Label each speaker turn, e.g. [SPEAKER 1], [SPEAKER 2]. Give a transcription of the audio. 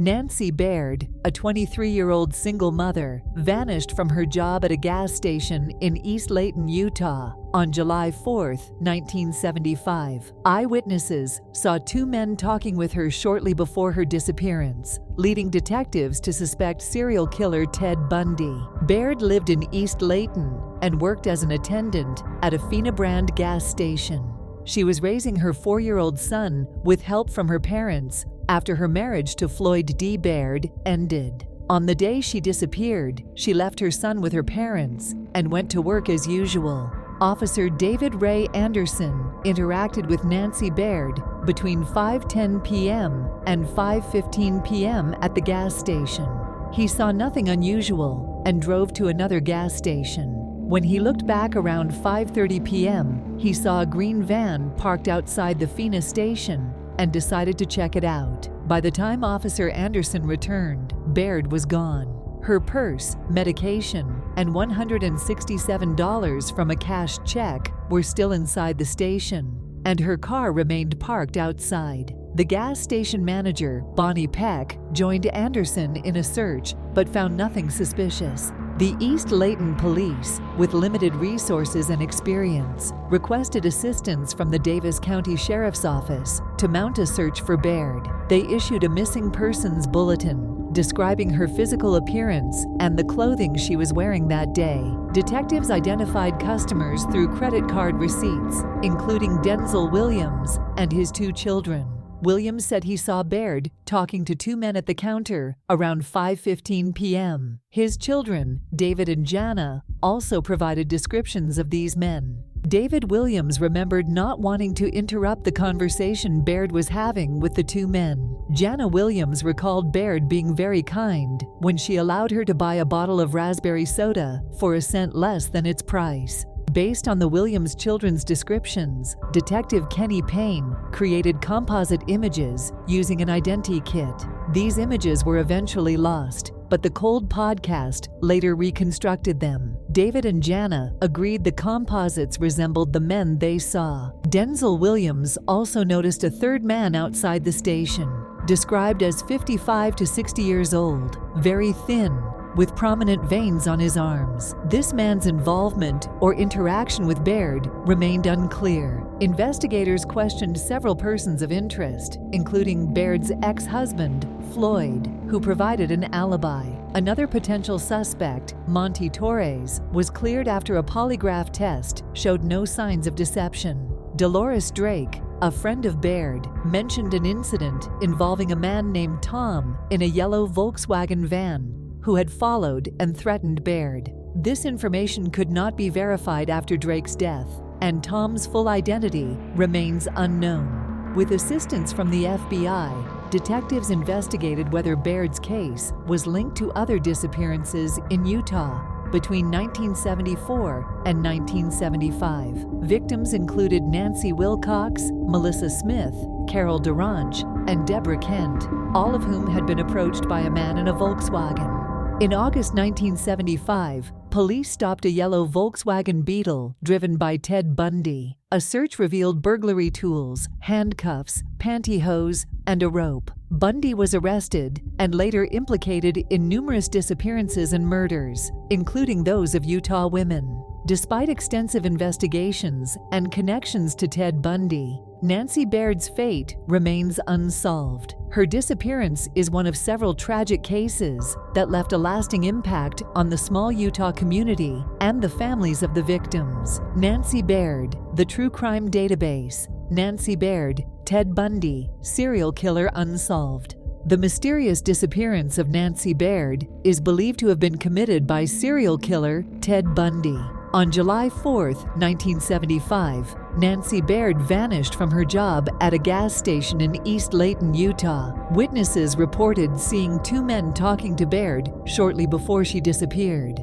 [SPEAKER 1] Nancy Baird, a 23-year-old single mother, vanished from her job at a gas station in East Layton, Utah, on July 4, 1975. Eyewitnesses saw two men talking with her shortly before her disappearance, leading detectives to suspect serial killer Ted Bundy. Baird lived in East Layton and worked as an attendant at a Fina brand gas station. She was raising her 4-year-old son with help from her parents after her marriage to Floyd D. Baird ended. On the day she disappeared, she left her son with her parents and went to work as usual. Officer David Ray Anderson interacted with Nancy Baird between 5:10 p.m. and 5:15 p.m. at the gas station. He saw nothing unusual and drove to another gas station. When he looked back around 5:30 p.m., he saw a green van parked outside the Fina station and decided to check it out. By the time Officer Anderson returned, Baird was gone. Her purse, medication, and $167 from a cashed check were still inside the station, and her car remained parked outside. The gas station manager, Bonnie Peck, joined Anderson in a search but found nothing suspicious. The East Layton police, with limited resources and experience, requested assistance from the Davis County Sheriff's Office to mount a search for Baird. They issued a missing persons bulletin describing her physical appearance and the clothing she was wearing that day. Detectives identified customers through credit card receipts, including Denzel Williams and his 2 children. Williams said he saw Baird talking to 2 men at the counter around 5:15 p.m. His children, David and Jana, also provided descriptions of these men. David Williams remembered not wanting to interrupt the conversation Baird was having with the 2 men. Jana Williams recalled Baird being very kind when she allowed her to buy a bottle of raspberry soda for a cent less than its price. Based on the Williams children's descriptions, Detective Kenny Payne created composite images using an identikit. These images were eventually lost, but the Cold podcast later reconstructed them. David and Jana agreed the composites resembled the men they saw. Denzel Williams also noticed a 3rd man outside the station, described as 55 to 60 years old, very thin, with prominent veins on his arms. This man's involvement or interaction with Baird remained unclear. Investigators questioned several persons of interest, including Baird's ex-husband, Floyd, who provided an alibi. Another potential suspect, Monty Torres, was cleared after a polygraph test showed no signs of deception. Dolores Drake, a friend of Baird, mentioned an incident involving a man named Tom in a yellow Volkswagen van who had followed and threatened Baird. This information could not be verified after Drake's death, and Tom's full identity remains unknown. With assistance from the FBI, detectives investigated whether Baird's case was linked to other disappearances in Utah between 1974 and 1975. Victims included Nancy Wilcox, Melissa Smith, Carol Durange, and Deborah Kent, all of whom had been approached by a man in a Volkswagen. In August 1975, police stopped a yellow Volkswagen Beetle driven by Ted Bundy. A search revealed burglary tools, handcuffs, pantyhose, and a rope. Bundy was arrested and later implicated in numerous disappearances and murders, including those of Utah women. Despite extensive investigations and connections to Ted Bundy, Nancy Baird's fate remains unsolved. Her disappearance is one of several tragic cases that left a lasting impact on the small Utah community and the families of the victims. Nancy Baird, The True Crime Database. Nancy Baird, Ted Bundy, Serial Killer Unsolved. The mysterious disappearance of Nancy Baird is believed to have been committed by serial killer Ted Bundy. On July 4, 1975, Nancy Baird vanished from her job at a gas station in East Layton, Utah. Witnesses reported seeing 2 men talking to Baird shortly before she disappeared.